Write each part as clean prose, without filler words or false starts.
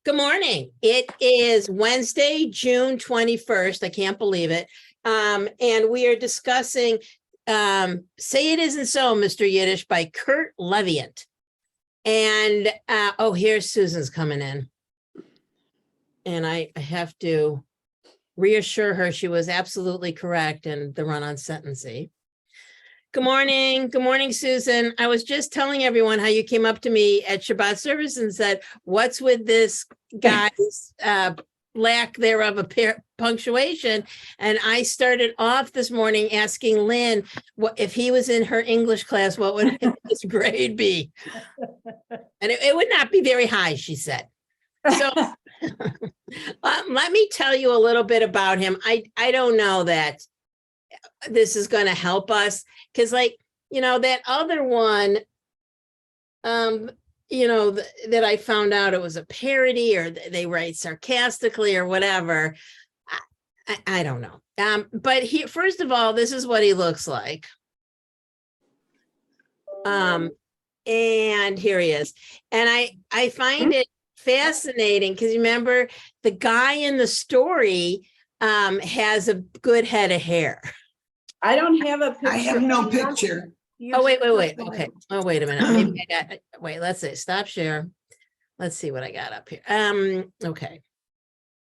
Good morning. It is Wednesday, June 21st. I can't believe it. And we are discussing Say It Isn't So, Mr. Yiddish by Curt Leviant. And oh, here's Susan's coming in. And I have to reassure her she was absolutely correct in the run-on sentencing. Good morning. Good morning, Susan. I was just telling everyone how you came up to me at Shabbat service and said, what's with this guy's lack thereof of punctuation? And I started off this morning asking Lynn, what if he was in her English class, what would his grade be? And it would not be very high, she said. So let me tell you a little bit about him. I don't know that this is going to help us because, like, you know, that other one, you know, that I found out it was a parody or they write sarcastically or whatever. I don't know. But first of all, this is what he looks like. And here he is. And I find it fascinating because remember the guy in the story has a good head of hair. I don't have a picture. I have no picture. Oh, wait. Okay. Oh, wait a minute. Maybe I got, wait, let's see. Stop share. Let's see what I got up here. Okay.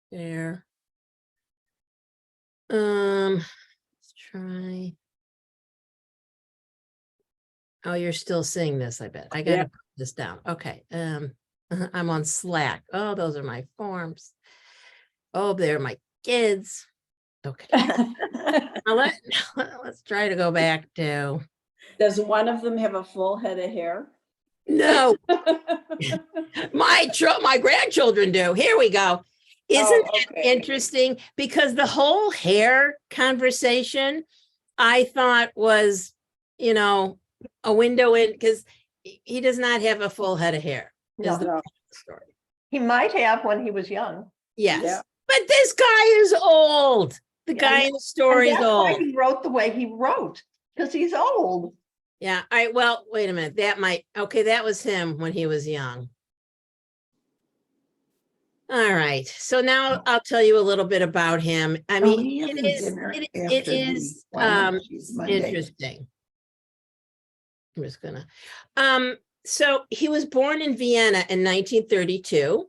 There. Let's try. Oh, you're still seeing this, I bet. I gotta put this down. Okay. I'm on Slack. Oh, those are my forms. Oh, they're my kids. Okay. Now let's try to go back to. Does one of them have a full head of hair? No. My grandchildren do. Here we go. Isn't that interesting? Because the whole hair conversation, I thought was, you know, a window in, because he does not have a full head of hair. Is the story. He might have when he was young. Yes. Yeah. But this guy is old. The guy in the story is old. Why he wrote the way he wrote, because he's old. Yeah. All right. Well, wait a minute. That might, okay. That was him when he was young. All right. So now I'll tell you a little bit about him. I mean, it is interesting. I'm just gonna, so he was born in Vienna in 1932.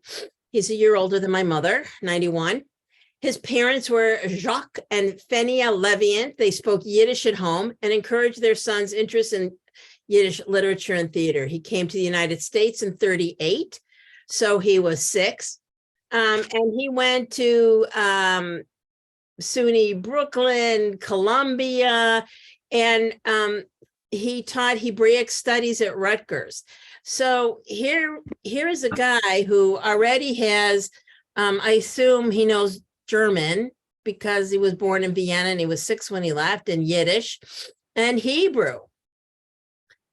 He's a year older than my mother, 91. His parents were Jacques and Fenia Leviant. They spoke Yiddish at home and encouraged their son's interest in Yiddish literature and theater. He came to the United States in 1938, so he was 6. And he went to SUNY Brooklyn, Columbia, and he taught Hebraic studies at Rutgers. So here is a guy who already has, I assume he knows German because he was born in Vienna and he was 6 when he left, and Yiddish and Hebrew.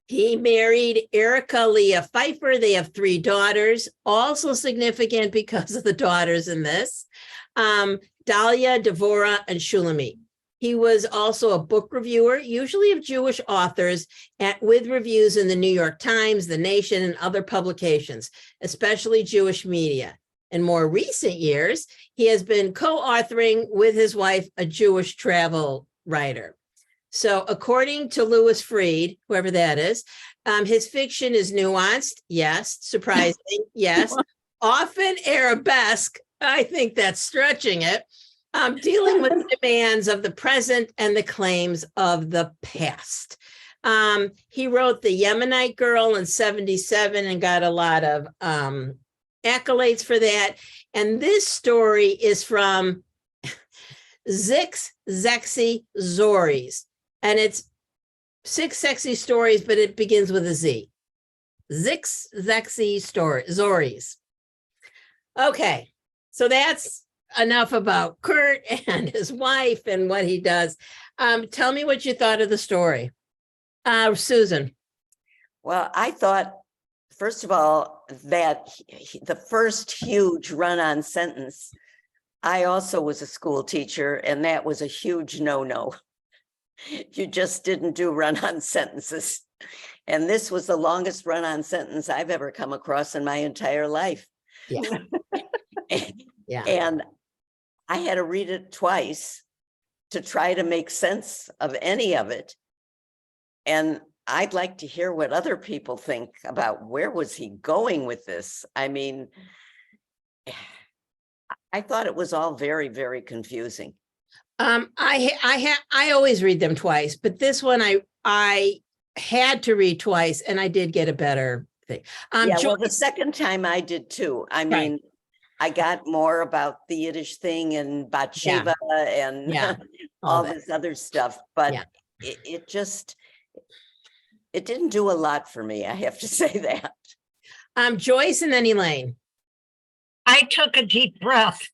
He married Erica Leah Pfeiffer. They have 3 daughters, also significant because of the daughters in this, Dahlia, Devorah, and Shulamit. He was also a book reviewer, usually of Jewish authors, with reviews in the New York Times, The Nation, and other publications, especially Jewish media. In more recent years, he has been co-authoring with his wife, a Jewish travel writer. So according to Louis Freed, whoever that is, his fiction is nuanced, yes, surprising, yes, often arabesque, I think that's stretching it, dealing with the demands of the present and the claims of the past. He wrote The Yemenite Girl in 1977 and got a lot of accolades for that. And this story is from Six Sexy Stories. And it's 6 sexy stories, but it begins with a Z. 6 sexy stories. Okay, so that's enough about Curt and his wife and what he does. Tell me what you thought of the story. Susan. Well, I thought, first of all, that the first huge run-on sentence, I also was a school teacher, and that was a huge no-no. You just didn't do run-on sentences. And this was the longest run-on sentence I've ever come across in my entire life. Yeah. Yeah. And I had to read it twice to try to make sense of any of it. And I'd like to hear what other people think about where was he going with this? I mean, I thought it was all very, very confusing. I always read them twice, but this one I had to read twice, and I did get a better thing. Yeah, well, the Joyce- second time I did too. I Right. mean, I got more about the Yiddish thing and Bathsheba and Yeah, all that. this other stuff, but Yeah. it just, it didn't do a lot for me. I have to say that. Joyce and then Elaine. I took a deep breath.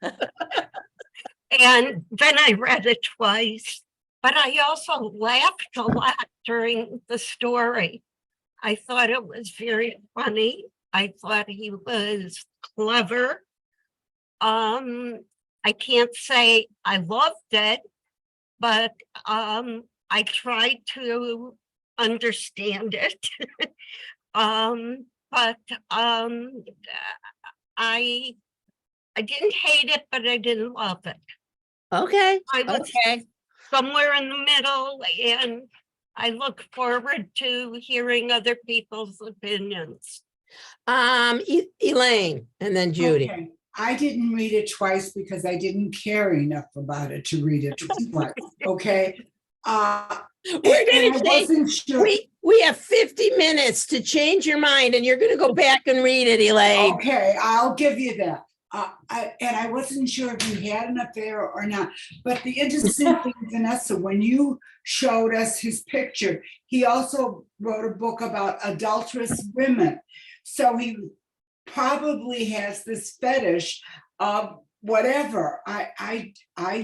And then I read it twice, but I also laughed a lot during the story. I thought it was very funny. I thought he was clever. I can't say I loved it, but I tried to understand it. But I didn't hate it, but I didn't love it. Okay. I was Okay. somewhere in the middle, and I look forward to hearing other people's opinions. Elaine and then Judy. Okay. I didn't read it twice because I didn't care enough about it to read it twice. Okay. We're and gonna I change. wasn't sure. We have 50 minutes to change your mind, and you're gonna go back and read it, Elaine. Okay, I'll give you that. I wasn't sure if he had an affair or not. But the interesting thing, Vanessa, when you showed us his picture, he also wrote a book about adulterous women. So he probably has this fetish of whatever. I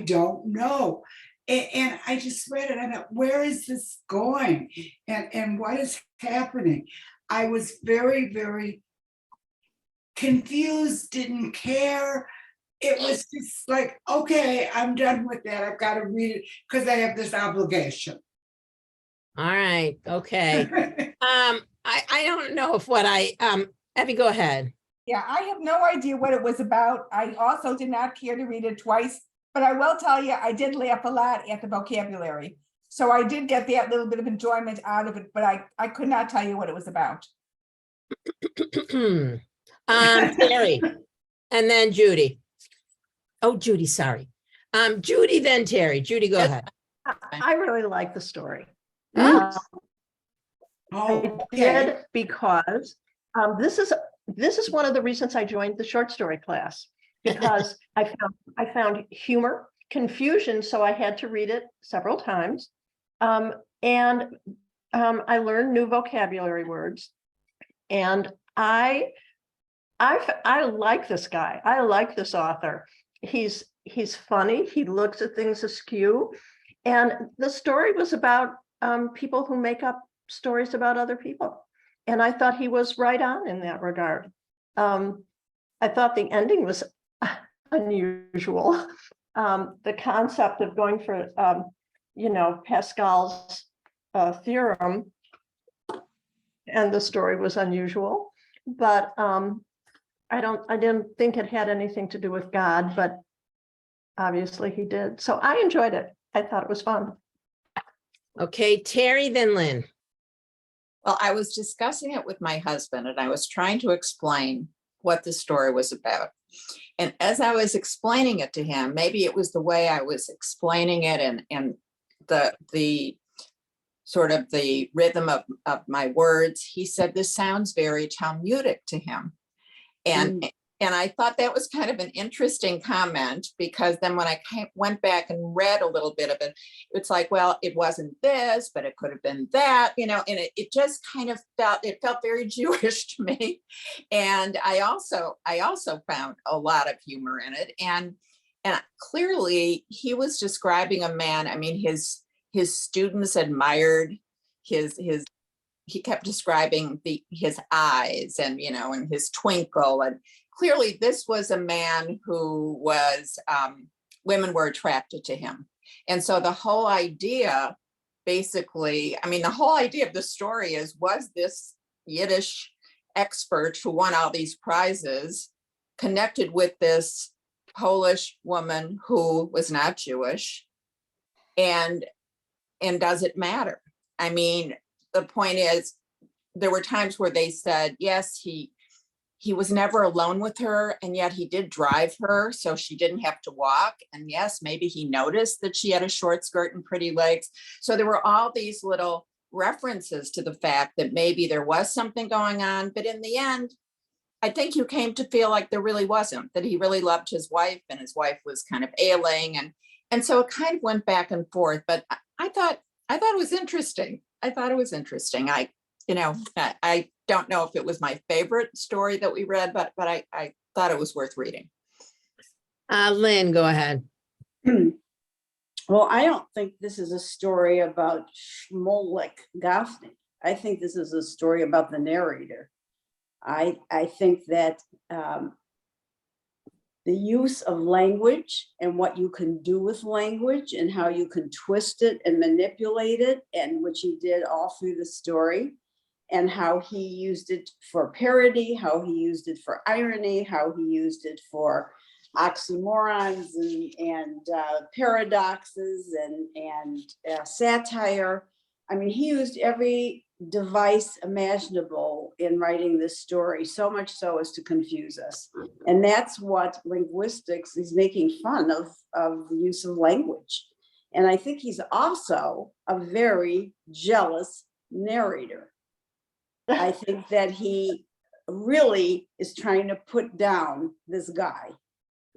don't know. And I just read it. I thought, where is this going? And what is happening? I was very, very confused, didn't care. It was just like, okay, I'm done with that. I've got to read it because I have this obligation. All right. Okay. I don't know if what Abby, go ahead. Yeah, I have no idea what it was about. I also did not care to read it twice, but I will tell you, I did laugh a lot at the vocabulary. So I did get that little bit of enjoyment out of it, but I could not tell you what it was about. Terry, and then Judy. Oh, Judy, sorry. Judy, then Terry. Judy, go ahead. I really like the story. Hmm? I Okay. did because this is one of the reasons I joined the short story class, because I found humor, confusion, so I had to read it several times. And I learned new vocabulary words. And I like this guy. I like this author. He's funny. He looks at things askew. And the story was about people who make up stories about other people. And I thought he was right on in that regard. I thought the ending was unusual. The concept of going for, Pascal's theorem, and the story was unusual, but I didn't think it had anything to do with God, but obviously he did. So I enjoyed it. I thought it was fun. Okay, Terry, then Lynn. Well, I was discussing it with my husband and I was trying to explain what the story was about. And as I was explaining it to him, maybe it was the way I was explaining it and the sort of the rhythm of my words, he said, this sounds very Talmudic to him. And I thought that was kind of an interesting comment, because then when I went back and read a little bit of it, it's like, well, it wasn't this, but it could have been that, and it just kind of felt very Jewish to me. And I also found a lot of humor in it. And clearly he was describing a man. I mean, his students admired he kept describing his eyes and, and his twinkle. And clearly this was a man who was, women were attracted to him. And so the whole idea, basically, the whole idea of the story was this Yiddish expert who won all these prizes connected with this Polish woman who was not Jewish. And does it matter? I mean, the point is, there were times where they said, yes, he was never alone with her, and yet he did drive her, so she didn't have to walk. And yes, maybe he noticed that she had a short skirt and pretty legs. So there were all these little references to the fact that maybe there was something going on. But in the end, I think you came to feel like there really wasn't, that he really loved his wife and his wife was kind of ailing. And so it kind of went back and forth. But I thought it was interesting. I thought it was interesting. I don't know if it was my favorite story that we read, but I thought it was worth reading. Lynn, go ahead. Well, I don't think this is a story about Shmulek Gafni. I think this is a story about the narrator. I think that the use of language and what you can do with language and how you can twist it and manipulate it, and which he did all through the story, and how he used it for parody, how he used it for irony, how he used it for oxymorons and paradoxes and satire. I mean, he used every device imaginable in writing this story, so much so as to confuse us. And that's what linguistics is making fun of the use of language. And I think he's also a very jealous narrator. I think that he really is trying to put down this guy.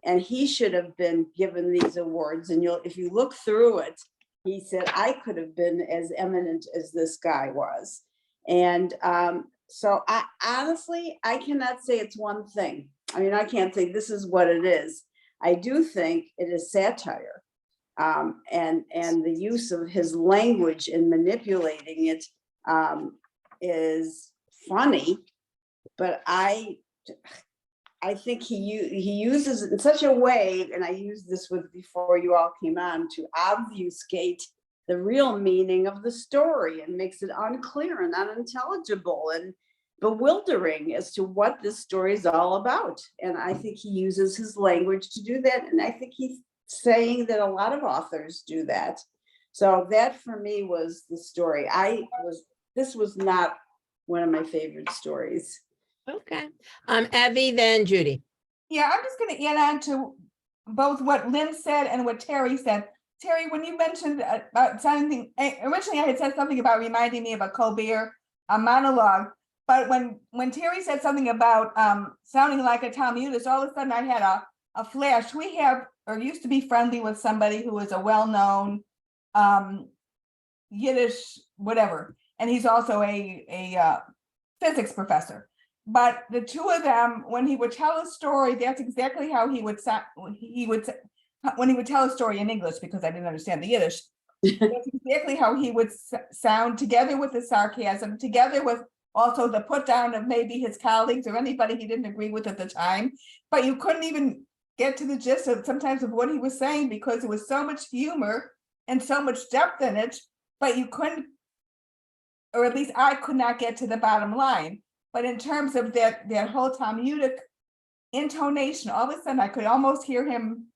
And he should have been given these awards. And if you look through it, he said, I could have been as eminent as this guy was. And so I honestly, I cannot say it's one thing. I mean, I can't say this is what it is. I do think it is satire. And the use of his language in manipulating it is funny, but I think he uses it in such a way, and I used this with before you all came on, to obfuscate the real meaning of the story and makes it unclear and unintelligible and bewildering as to what this story is all about. And I think he uses his language to do that. And I think he's saying that a lot of authors do that. So that for me was the story. This was not one of my favorite stories. Okay. Abby, then Judy. Yeah, I'm just going to add on to both what Lynn said and what Terry said. Terry, when you mentioned about something, originally I had said something about reminding me of a Colbert monologue, but when Terry said something about sounding like a Talmudist, all of a sudden I had a flash. We have, or used to be friendly with somebody who is a well-known Yiddish whatever, and he's also a physics professor. But the two of them, when he would tell a story, that's exactly how he would sound. When he would tell a story in English, because I didn't understand the Yiddish, that's exactly how he would sound, together with the sarcasm, together with also the put down of maybe his colleagues or anybody he didn't agree with at the time. But you couldn't even get to the gist of sometimes of what he was saying, because there was so much humor and so much depth in it, but you couldn't, or at least I could not get to the bottom line. But in terms of that whole Talmudic intonation, all of a sudden I could almost hear him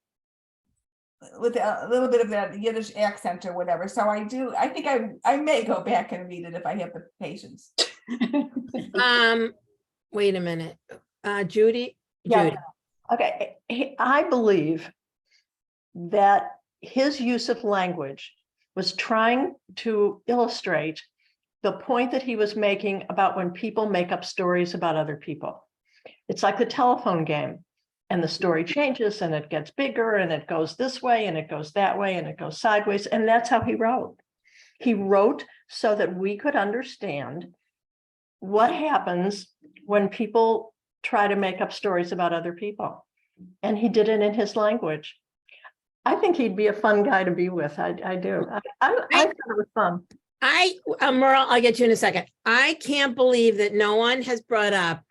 with a little bit of that Yiddish accent or whatever. So I think I may go back and read it if I have the patience. Wait a minute. Judy? Yeah. Judy. Okay, I believe that his use of language was trying to illustrate the point that he was making about when people make up stories about other people. It's like the telephone game, and the story changes and it gets bigger and it goes this way and it goes that way and it goes sideways. And that's how he wrote. He wrote so that we could understand what happens when people try to make up stories about other people. And he did it in his language. I think he'd be a fun guy to be with. I do. I thought it was fun. Merle, I'll get you in a second. I can't believe that no one has brought up,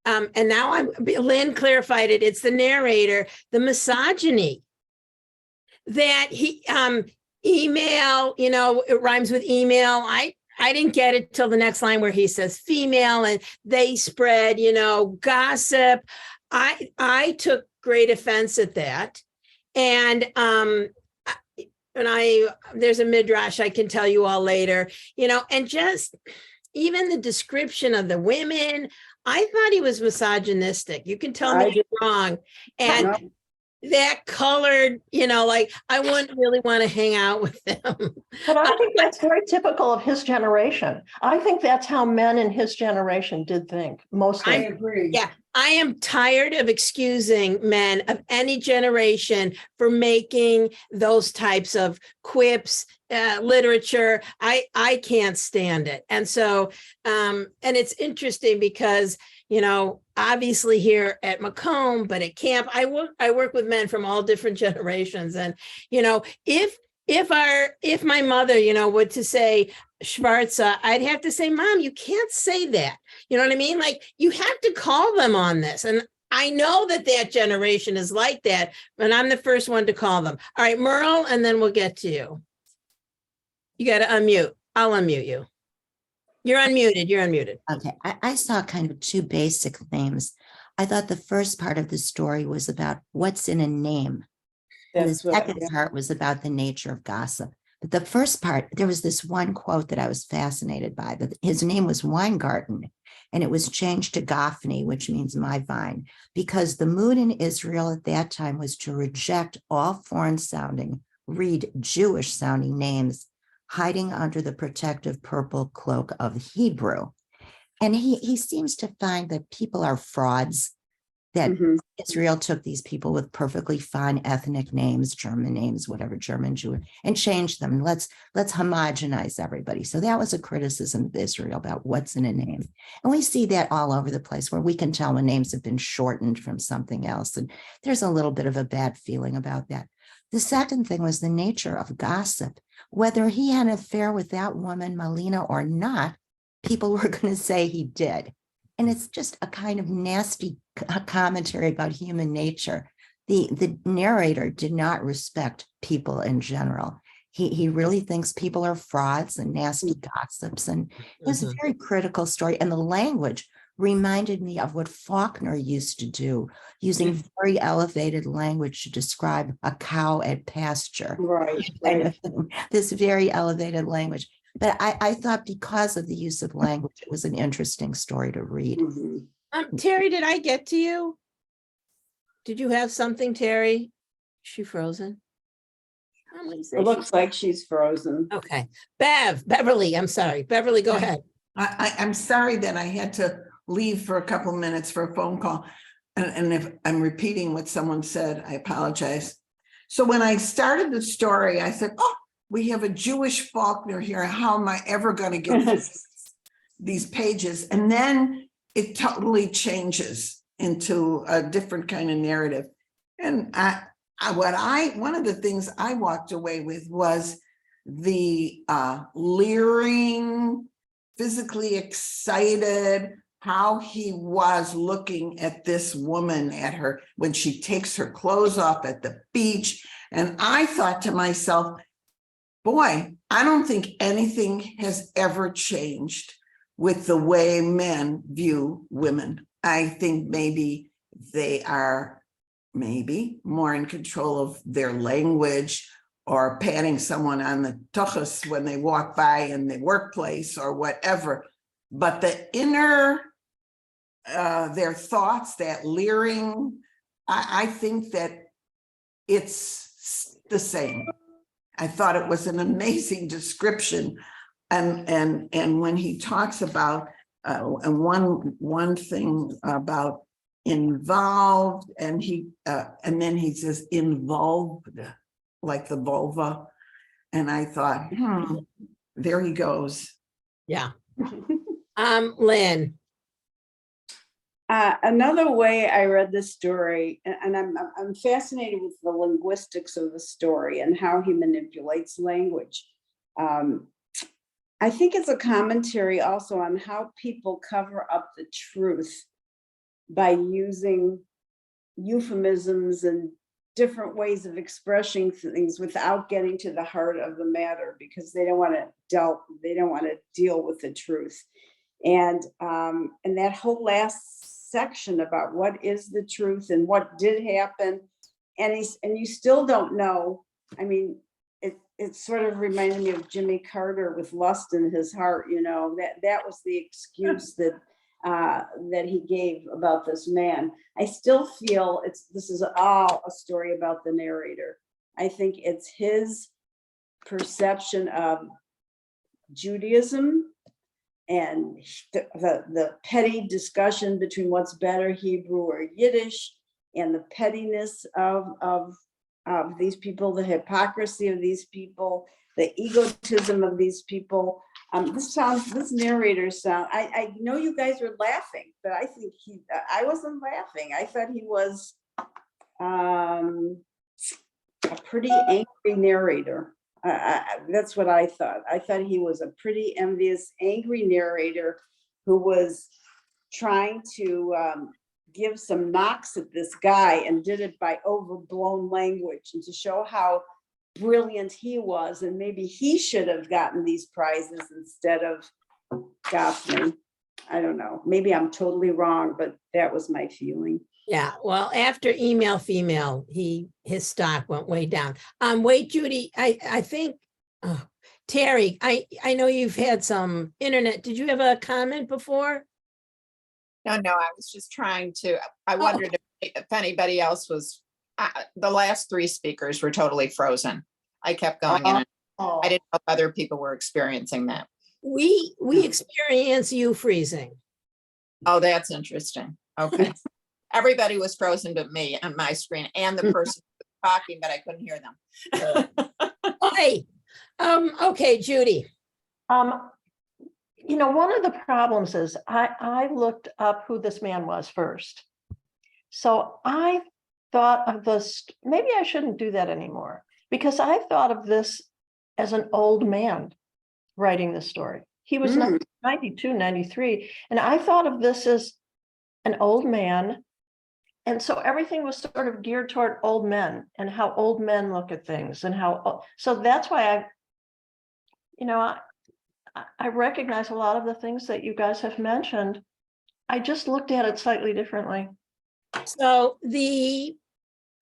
and now Lynn clarified it, it's the narrator, the misogyny that he, email, it rhymes with email. I didn't get it till the next line where he says female and they spread, gossip. I took great offense at that. And there's a midrash I can tell you all later, and just even the description of the women, I thought he was misogynistic. You can tell me I I'm wrong. And No. that colored, like I wouldn't really want to hang out with them. But I think that's very typical of his generation. I think that's how men in his generation did think, I mostly. agree. Yeah, I am tired of excusing men of any generation for making those types of quips, literature. I can't stand it. And so, and it's interesting because, obviously here at Macomb, but at camp, I work with men from all different generations. And, if my mother, would to say Schwarza, I'd have to say, Mom, you can't say that. You know what I mean? Like you have to call them on this. And I know that generation is like that, but I'm the first one to call them. All right, Merle, and then we'll get to you. You got to unmute. I'll unmute you. You're unmuted. You're unmuted. Okay, I saw kind of two basic themes. I thought the first part of the story was about what's in a name. And the That's what, second part was about the nature of gossip. But the first part, there was this one quote that I was fascinated by, that his name was Weingarten, and it was changed to Gophni, which means my vine, because the mood in Israel at that time was to reject all foreign sounding, read Jewish sounding names, hiding under the protective purple cloak of Hebrew. And he seems to find that people are frauds, that Israel took these people with perfectly fine ethnic names, German names, whatever, German, Jewish, and changed them. Let's homogenize everybody. So that was a criticism of Israel about what's in a name. And we see that all over the place where we can tell when names have been shortened from something else. And there's a little bit of a bad feeling about that. The second thing was the nature of gossip. Whether he had an affair with that woman, Malina, or not, people were going to say he did. And it's just a kind of nasty commentary about human nature. The narrator did not respect people in general. He really thinks people are frauds and nasty gossips. And it was a very critical story. And the language reminded me of what Faulkner used to do, using very elevated language to describe a cow at pasture. right. Kind of thing. This very elevated language. But I thought because of the use of language, it was an interesting story to read. Terry, did I get to you? Did you have something, Terry? Is she frozen? It looks like she's frozen. Okay. Beverly, I'm sorry. Beverly, go ahead. I'm sorry that I had to leave for a couple of minutes for a phone call. And if I'm repeating what someone said, I apologize. So when I started the story, I said, oh, we have a Jewish Faulkner here. How am I ever going to get these pages? And then it totally changes into a different kind of narrative. And one of the things I walked away with was the leering, physically excited, how he was looking at this woman at her when she takes her clothes off at the beach. And I thought to myself, boy, I don't think anything has ever changed with the way men view women. I think maybe they are more in control of their language, or patting someone on the tuchus when they walk by in the workplace or whatever. But the inner, their thoughts, that leering, I think that it's the same. I thought it was an amazing description. And when he talks about one thing about involved, and then he says involved, like the vulva. And I thought, there he goes. Yeah. Lynn. Another way I read this story, and I'm fascinated with the linguistics of the story and how he manipulates language. I think it's a commentary also on how people cover up the truth by using euphemisms and different ways of expressing things without getting to the heart of the matter, because they don't want to deal with the truth. And that whole last section about what is the truth and what did happen, and you still don't know. I mean, it sort of reminded me of Jimmy Carter with lust in his heart. That was the excuse that he gave about this man. I still feel this is all a story about the narrator. I think it's his perception of Judaism and the petty discussion between what's better, Hebrew or Yiddish, and the pettiness of these people, the hypocrisy of these people, the egotism of these people. This narrator sound, I know you guys are laughing, but I think I wasn't laughing. I thought he was a pretty angry narrator. That's what I thought. I thought he was a pretty envious, angry narrator who was trying to give some knocks at this guy, and did it by overblown language, and to show how brilliant he was, and maybe he should have gotten these prizes instead of Goffman. I don't know. Maybe I'm totally wrong, but that was my feeling. Yeah, well, after Email Female, his stock went way down. Wait, Judy, I think, Terry, I know you've had some internet. Did you have a comment before? No, I was just trying to, I wondered if anybody else was, the last three speakers were totally frozen. I kept going in. I didn't know if other people were experiencing that. We experience you freezing. Oh, that's interesting. Okay. Everybody was frozen but me on my screen, and the person talking, but I couldn't hear them. Okay. Okay, Judy. One of the problems is I looked up who this man was first. So I thought of this, maybe I shouldn't do that anymore, because I thought of this as an old man writing this story. He was 92, 93. And I thought of this as an old man. And so everything was sort of geared toward old men and how old men look at things, and so that's why I recognize a lot of the things that you guys have mentioned. I just looked at it slightly differently. So the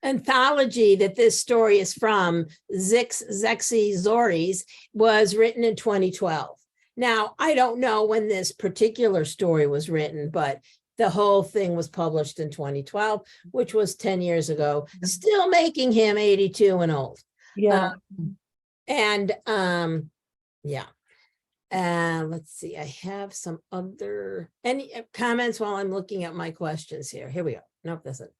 anthology that this story is from, Zexi Zoris, was written in 2012. Now, I don't know when this particular story was written, but the whole thing was published in 2012, which was 10 years ago, still making him 82 and old. Yeah. Yeah. Let's see, I have some other, any comments while I'm looking at my questions here. Here we go. Nope, that's it.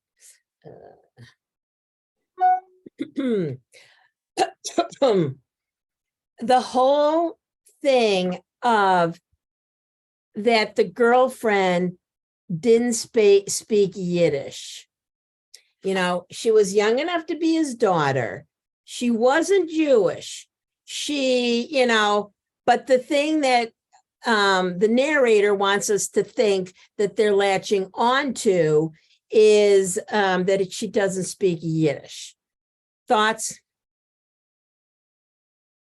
The whole thing of that the girlfriend didn't speak Yiddish. She was young enough to be his daughter. She wasn't Jewish. But the thing that the narrator wants us to think that they're latching onto is that she doesn't speak Yiddish. Thoughts?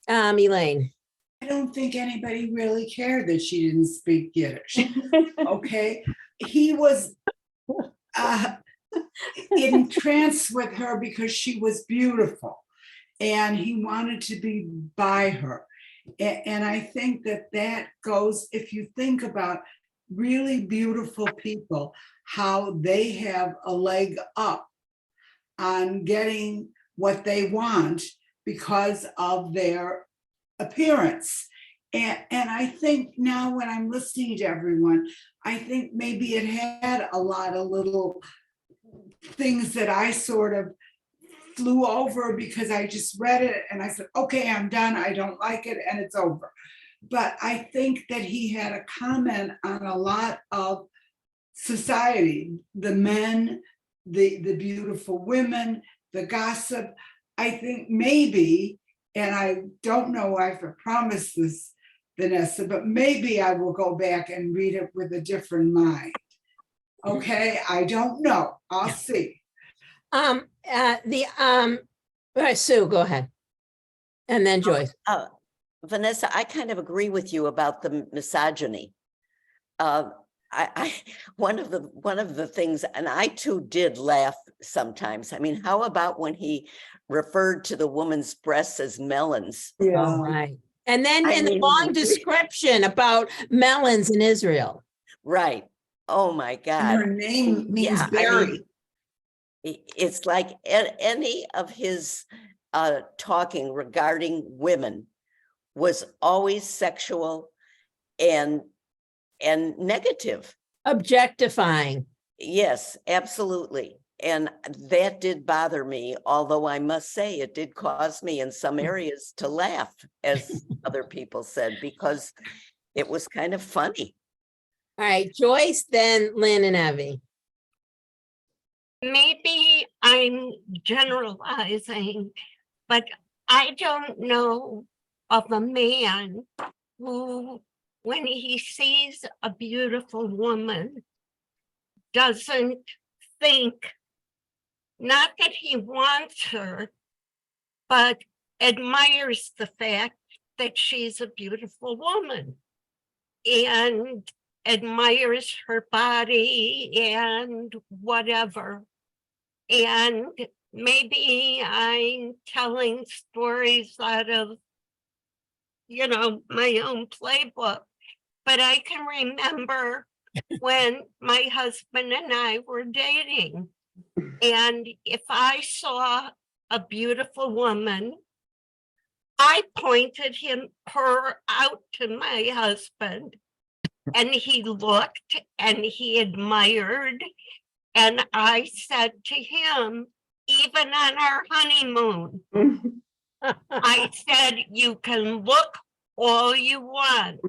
Elaine. I don't think anybody really cared that she didn't speak Yiddish. Okay. He was entranced with her because she was beautiful, and he wanted to be by her. And I think that goes, if you think about really beautiful people, how they have a leg up on getting what they want because of their appearance. And I think now when I'm listening to everyone, I think maybe it had a lot of little things that I sort of flew over because I just read it and I said, okay, I'm done. I don't like it, and it's over. But I think that he had a comment on a lot of society, the men, the beautiful women, the gossip. I think maybe, and I don't know if I promised this, Vanessa, but maybe I will go back and read it with a different mind. Okay, I don't know. I'll see. All right, Sue, go ahead. And then Joyce. Vanessa, I kind of agree with you about the misogyny. I one of the things, and I too did laugh sometimes. I mean, how about when he referred to the woman's breasts as melons? All right. And then I in the mean, long description about melons in Israel. Right. Oh my God. Her name means Yeah, I mean, berry. it's like any of his talking regarding women was always sexual and negative. Objectifying. Yes, absolutely. And that did bother me, although I must say it did cause me in some areas to laugh, as other people said, because it was kind of funny. All right, Joyce, then Lynn and Evie. Maybe I'm generalizing, but I don't know of a man who, when he sees a beautiful woman, doesn't think, not that he wants her, but admires the fact that she's a beautiful woman and admires her body and whatever. And maybe I'm telling stories out of, my own playbook, but I can remember when my husband and I were dating. And if I saw a beautiful woman, I pointed her out to my husband, and he looked and he admired. And I said to him, even on our honeymoon, I said, you can look all you want,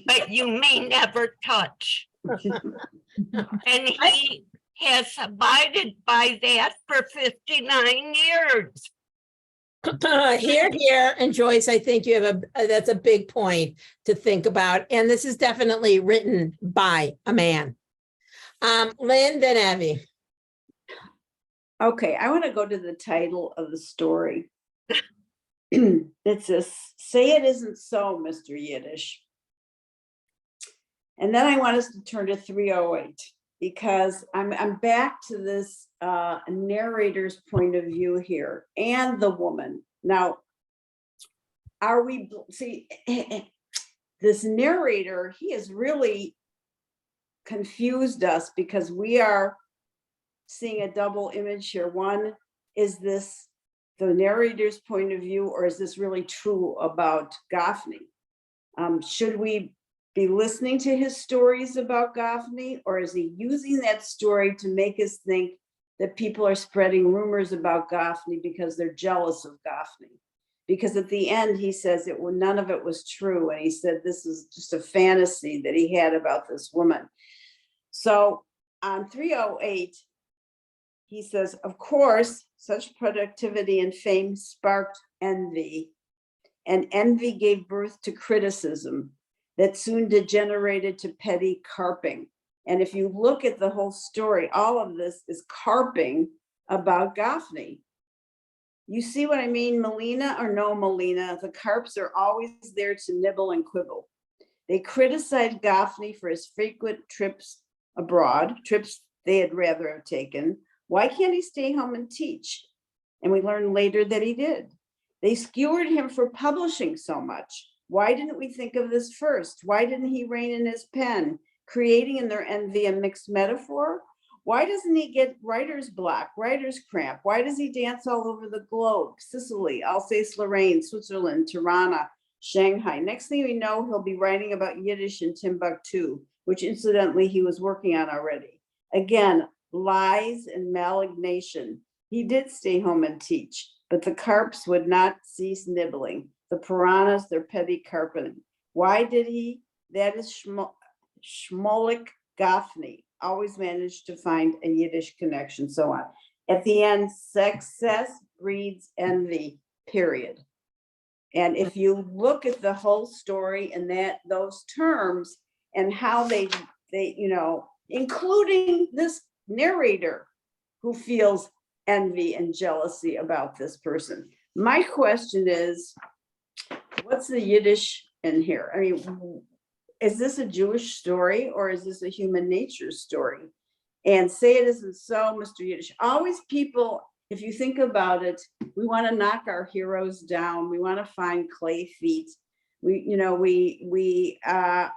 but you may never touch. And he has abided by that for 59 years. Here, and Joyce, I think you have that's a big point to think about. And this is definitely written by a man. Lynn, then Evie. Okay, I want to go to the title of the story. It says, "Say it isn't so, Mr. Yiddish." And then I want us to turn to 308 because I'm back to this narrator's point of view here and the woman. Now, this narrator, he has really confused us because we are seeing a double image here. One, is this the narrator's point of view, or is this really true about Goffney? Should we be listening to his stories about Goffney, or is he using that story to make us think that people are spreading rumors about Goffney because they're jealous of Goffney? Because at the end, he says none of it was true. And he said this is just a fantasy that he had about this woman. So on 308, he says, of course, such productivity and fame sparked envy, and envy gave birth to criticism that soon degenerated to petty carping. And if you look at the whole story, all of this is carping about Goffney. You see what I mean, Melina or no Melina? The carps are always there to nibble and quibble. They criticized Goffney for his frequent trips abroad, trips they had rather have taken. Why can't he stay home and teach? And we learned later that he did. They skewered him for publishing so much. Why didn't we think of this first? Why didn't he rein in his pen, creating in their envy a mixed metaphor? Why doesn't he get writer's block, writer's cramp? Why does he dance all over the globe? Sicily, Alsace-Lorraine, Switzerland, Tirana, Shanghai. Next thing we know, he'll be writing about Yiddish in Timbuktu, which incidentally he was working on already. Again, lies and malignation. He did stay home and teach, but the carps would not cease nibbling. The piranhas, their petty carping. Why did he? That is Shmolik Goffney. Always managed to find a Yiddish connection, so on. At the end, success breeds envy, period. And if you look at the whole story in those terms and how they including this narrator who feels envy and jealousy about this person. My question is, what's the Yiddish in here? I mean, is this a Jewish story or is this a human nature story? And say it isn't so, Mr. Yiddish. Always people, if you think about it, we want to knock our heroes down. We want to find clay feet. We are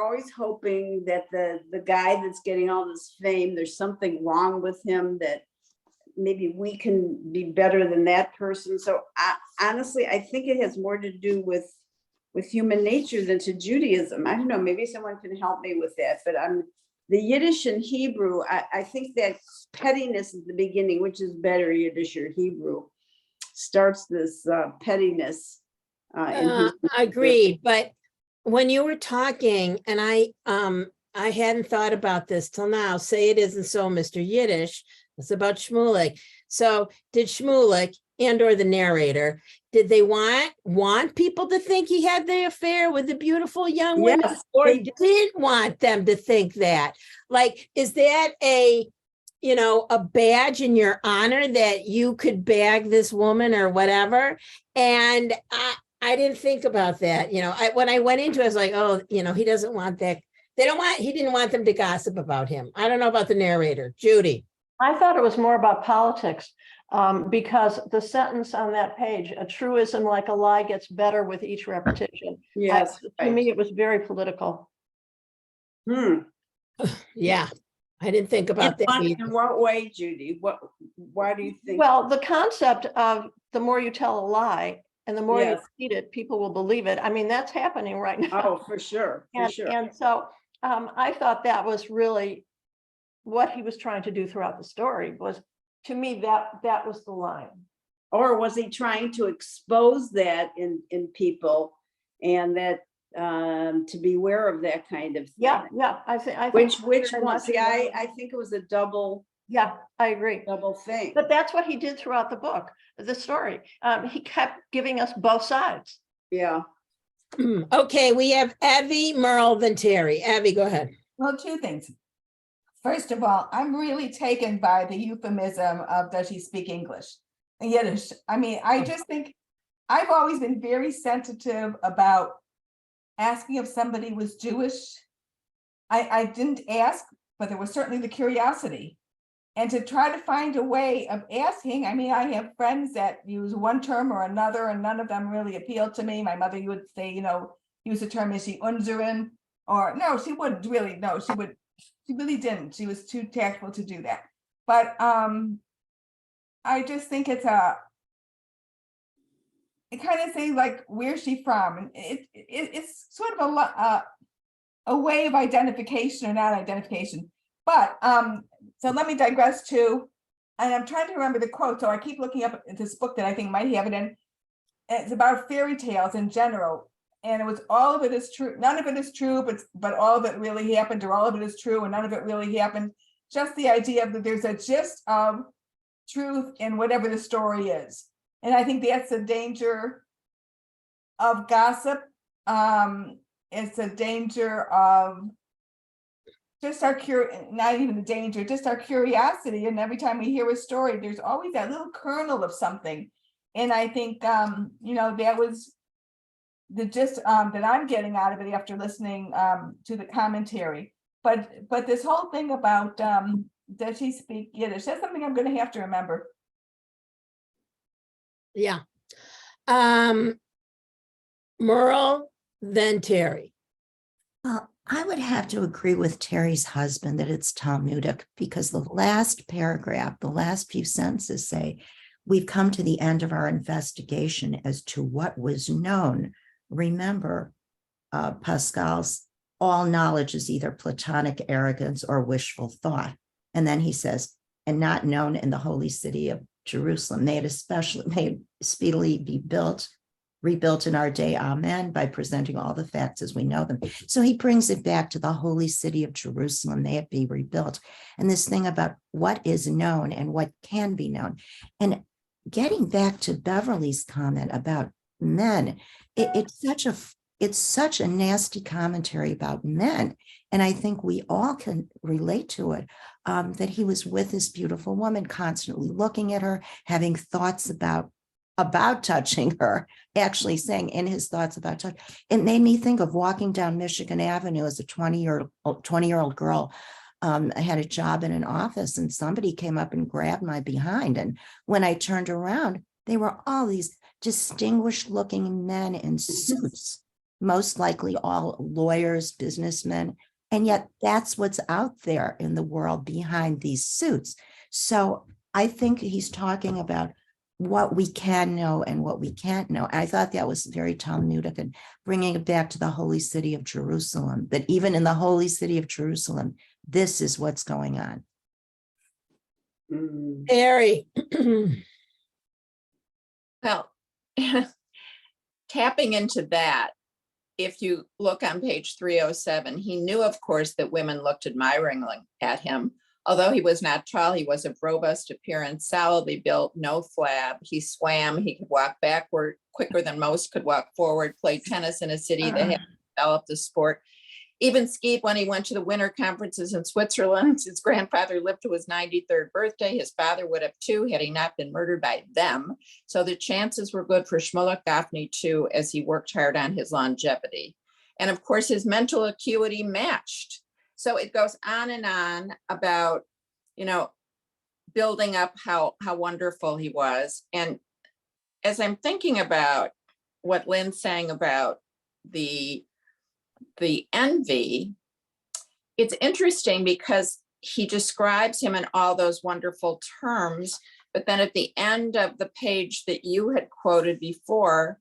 always hoping that the guy that's getting all this fame, there's something wrong with him, that maybe we can be better than that person. So honestly, I think it has more to do with human nature than to Judaism. I don't know, maybe someone can help me with that, but the Yiddish and Hebrew, I think that pettiness at the beginning, which is better, Yiddish or Hebrew, starts this pettiness. Agreed, but when you were talking, and I hadn't thought about this till now, say it isn't so, Mr. Yiddish, it's about Shmulik. So did Shmulik and or the narrator, did they want people to think he had the affair with the beautiful young woman? Yes, Or they didn't want them to think that? Like, is that a badge in your honor that you could bag this woman or whatever? And I didn't think about that. When I went into it, I was like, oh, he doesn't want that. He didn't want them to gossip about him. I don't know about the narrator. Judy. I thought it was more about politics, because the sentence on that page, a truism like a lie gets better with each repetition. Yes. To me, it was very political. Yeah, I didn't think about that either. In what way, Judy? Why do you think? Well, the concept of the more you tell a lie and the more you Yes. repeat it, people will believe it. I mean, that's happening right now. Oh, for sure, for sure. And so I thought that was really what he was trying to do throughout the story. Was, to me, that was the line. Or was he trying to expose that in people, and that to beware of that kind of thing? Yeah. I think Which very one? much See, so. I think it was a double Yeah, I agree. thing. But that's what he did throughout the book, the story. He kept giving us both sides. Yeah. Okay, we have Abby, Merle, then Terry. Abby, go ahead. Well, two things. First of all, I'm really taken by the euphemism of does she speak English? Yiddish. I mean, I just think I've always been very sensitive about asking if somebody was Jewish. I didn't ask, but there was certainly the curiosity. And to try to find a way of asking, I mean, I have friends that use one term or another, and none of them really appeal to me. My mother would say, use the term, is she unzerin? Or no, she wouldn't really, no, she really didn't. She was too tactful to do that. But I just think it kind of say like, where's she from? And it's sort of a way of identification or not identification. But so let me digress to, and I'm trying to remember the quote. So I keep looking up at this book that I think might have it in. It's about fairy tales in general. And it was all of it is true. None of it is true, but all of it really happened, or all of it is true and none of it really happened. Just the idea that there's a gist of truth in whatever the story is. And I think that's the danger of gossip. It's a danger of just our not even the danger, just our curiosity. And every time we hear a story, there's always that little kernel of something. And I think, that was the gist that I'm getting out of it after listening to the commentary. But this whole thing about does she speak Yiddish? That's something I'm going to have to remember. Yeah. Merle, then Terry. Well, I would have to agree with Terry's husband that it's Talmudic, because the last paragraph, the last few sentences say, we've come to the end of our investigation as to what was known. Remember, Pascal's all knowledge is either Platonic arrogance or wishful thought. And then he says, and not known in the holy city of Jerusalem. May it speedily be rebuilt in our day, amen, by presenting all the facts as we know them. So he brings it back to the holy city of Jerusalem, may it be rebuilt. And this thing about what is known and what can be known. And getting back to Beverly's comment about men, it's such a nasty commentary about men. And I think we all can relate to it, that he was with this beautiful woman, constantly looking at her, having thoughts about touching her, actually saying in his thoughts about touch. It made me think of walking down Michigan Avenue as a 20-year-old girl. I had a job in an office and somebody came up and grabbed my behind. And when I turned around, they were all these distinguished looking men in suits, most likely all lawyers, businessmen. And yet that's what's out there in the world behind these suits. So I think he's talking about what we can know and what we can't know. I thought that was very Talmudic, and bringing it back to the holy city of Jerusalem, that even in the holy city of Jerusalem, this is what's going on. Harry. Well, tapping into that, if you look on page 307, he knew, of course, that women looked admiringly at him. Although he was not tall, he was of robust appearance, solidly built, no flab. He swam, he could walk backward quicker than most could walk forward, played tennis in a city that had developed the sport, even skied when he went to the winter conferences in Switzerland. His grandfather lived to his 93rd birthday. His father would have too, had he not been murdered by them. So the chances were good for Shmulik Gafni too, as he worked hard on his longevity. And of course, his mental acuity matched. So it goes on about, building up how wonderful he was. And as I'm thinking about what Lynn's saying about the envy, it's interesting because he describes him in all those wonderful terms, but then at the end of the page that you had quoted before,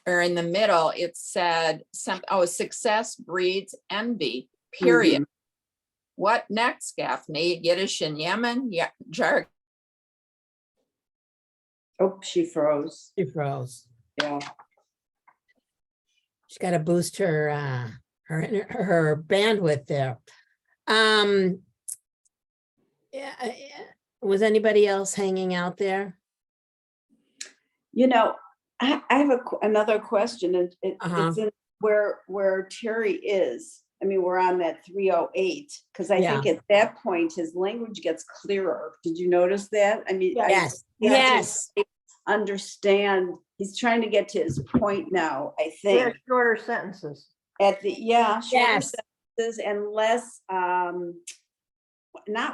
or in the middle, it said success breeds envy, period. Mm-hmm. What next, Gaffney? Yiddish in Yemen? Yeah, jargon. Oh, she froze. She froze. Yeah. She's got to boost her bandwidth there. Yeah. Was anybody else hanging out there? I have another question, and it's in where Terry is. I mean, we're on that 308, because I think at that point his language gets clearer. Did you notice that? I mean, yes. Understand. He's trying to get to his point now, I think. They're shorter sentences. Shorter sentences and less, not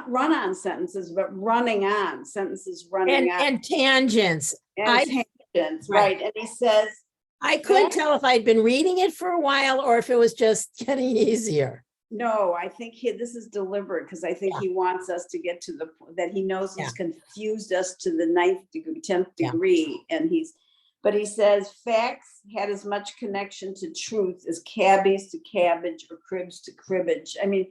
run-on sentences, but running on sentences, running on. And tangents. Tangents, right. And he says, I couldn't tell if I'd been reading it for a while or if it was just getting easier. No, I think this is deliberate, because I think he wants us to get to the that he knows he's confused us to the 9th degree, 10th degree, and but he says facts had as much connection to truth as cabbies to cabbage or cribs to cribbage. I mean,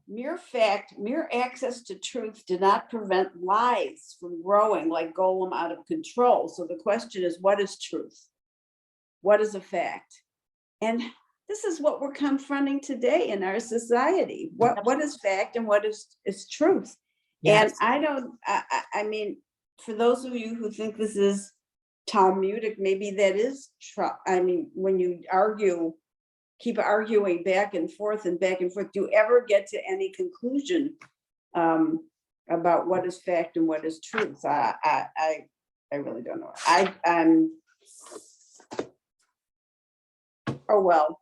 mere access to truth did not prevent lies from growing like Golem out of control. So the question is, what is truth? What is a fact? And this is what we're confronting today in our society. What is fact and what is truth? Yes. And I mean, for those of you who think this is Talmudic, maybe that is I mean, when you keep arguing back and forth, do you ever get to any conclusion about what is fact and what is truth? I really don't know. Oh, well.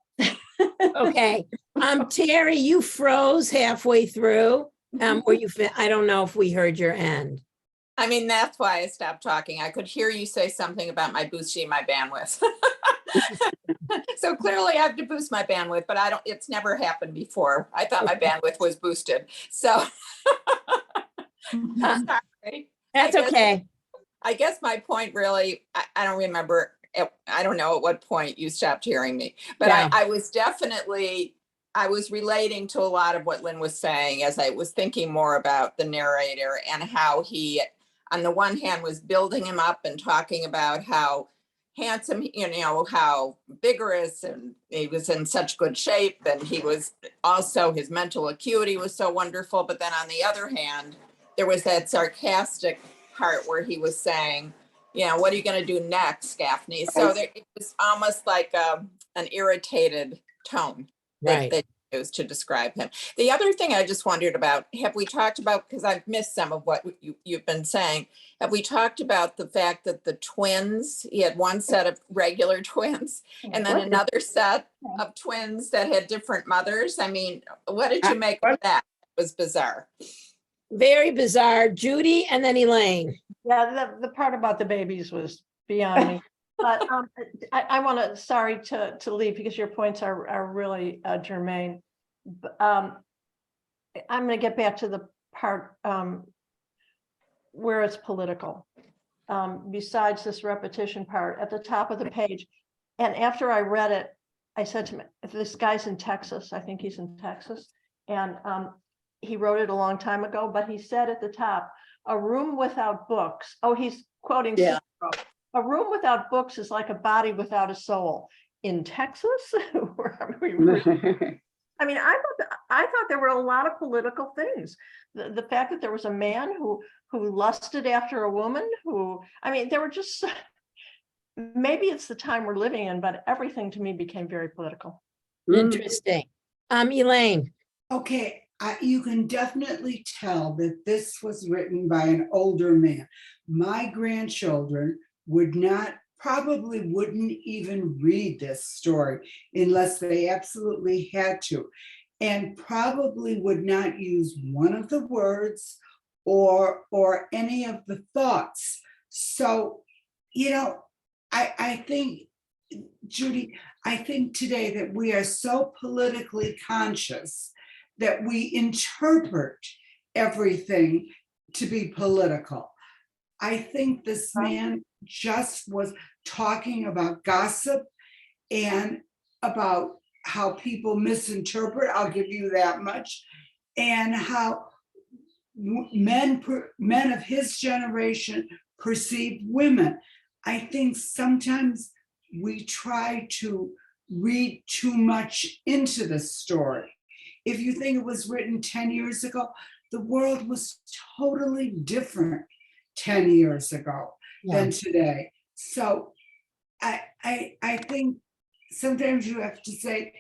Okay. Terry, you froze halfway through. I don't know if we heard your end. I mean, that's why I stopped talking. I could hear you say something about my boosting my bandwidth. So clearly I have to boost my bandwidth, but it's never happened before. I thought my bandwidth was boosted. So sorry. That's okay. I guess my point really, I don't remember. I don't know at what point you stopped hearing me, but I was relating to a lot of what Lynn was saying as I was thinking more about the narrator and how he, on the one hand, was building him up and talking about how handsome, how vigorous, and he was in such good shape, and he was also, his mental acuity was so wonderful. But then on the other hand, there was that sarcastic part where he was saying, what are you going to do next, Gaffney? So it was almost like an irritated tone. Right. That use to describe him. The other thing I just wondered about, have we talked about, because I've missed some of what you've been saying, have we talked about the fact that the twins, he had one set of regular twins and then What? another set of twins that had different mothers? I mean, what did you make of that? It was bizarre. Very bizarre. Judy and then Elaine. Yeah, the part about the babies was beyond me. But I want to, sorry to leave because your points are really germane. I'm going to get back to the part where it's political. Besides this repetition part at the top of the page. And after I read it, I said to him, if this guy's in Texas, I think he's in Texas. And he wrote it a long time ago, but he said at the top, a room without books. Oh, he's quoting. Yeah. Cicero. A room without books is like a body without a soul. In Texas? Where are we? I mean, I thought there were a lot of political things. The fact that there was a man who lusted after a woman who, I mean, there were just, maybe it's the time we're living in, but everything to me became very political. Interesting. Elaine. Okay, you can definitely tell that this was written by an older man. My grandchildren probably wouldn't even read this story unless they absolutely had to, and probably would not use one of the words or any of the thoughts. So, you know, I think, Judy, I think today that we are so politically conscious that we interpret everything to be political. I think this man just was talking about gossip and about how people misinterpret, I'll give you that much, and how men of his generation perceive women. I think sometimes we try to read too much into the story. If you think it was written 10 years ago, the world was totally different 10 years ago than today. So I think sometimes you have to say,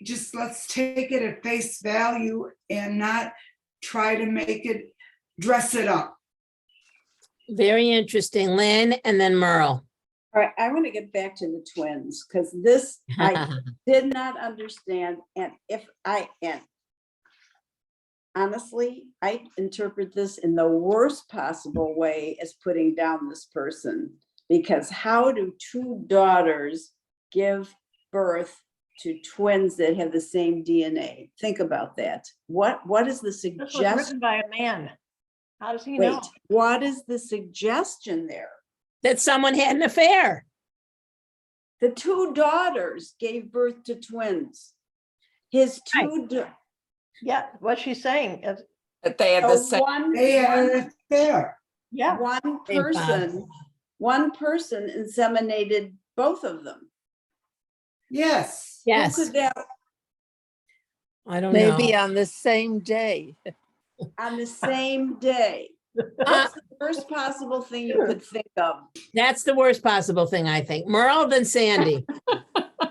just let's take it at face value and not try to dress it up. Very interesting. Lynn and then Merle. All right, I want to get back to the twins because this I did not understand. And honestly, I interpret this in the worst possible way as putting down this person, because how do two daughters give birth to twins that have the same DNA? Think about that. What is the This was suggestion? written by a man. How does he Wait, know? what is the suggestion there? That someone had an affair. The two daughters gave birth to twins. His two Yeah, what she's saying is, That they had the same. They had an affair. yeah, one person inseminated both of them. Yes. Yes. Who could that I don't know. Maybe on the same day. on the same day? What's the worst possible thing you could think of? That's the worst possible thing, I think. Merle, then Sandy.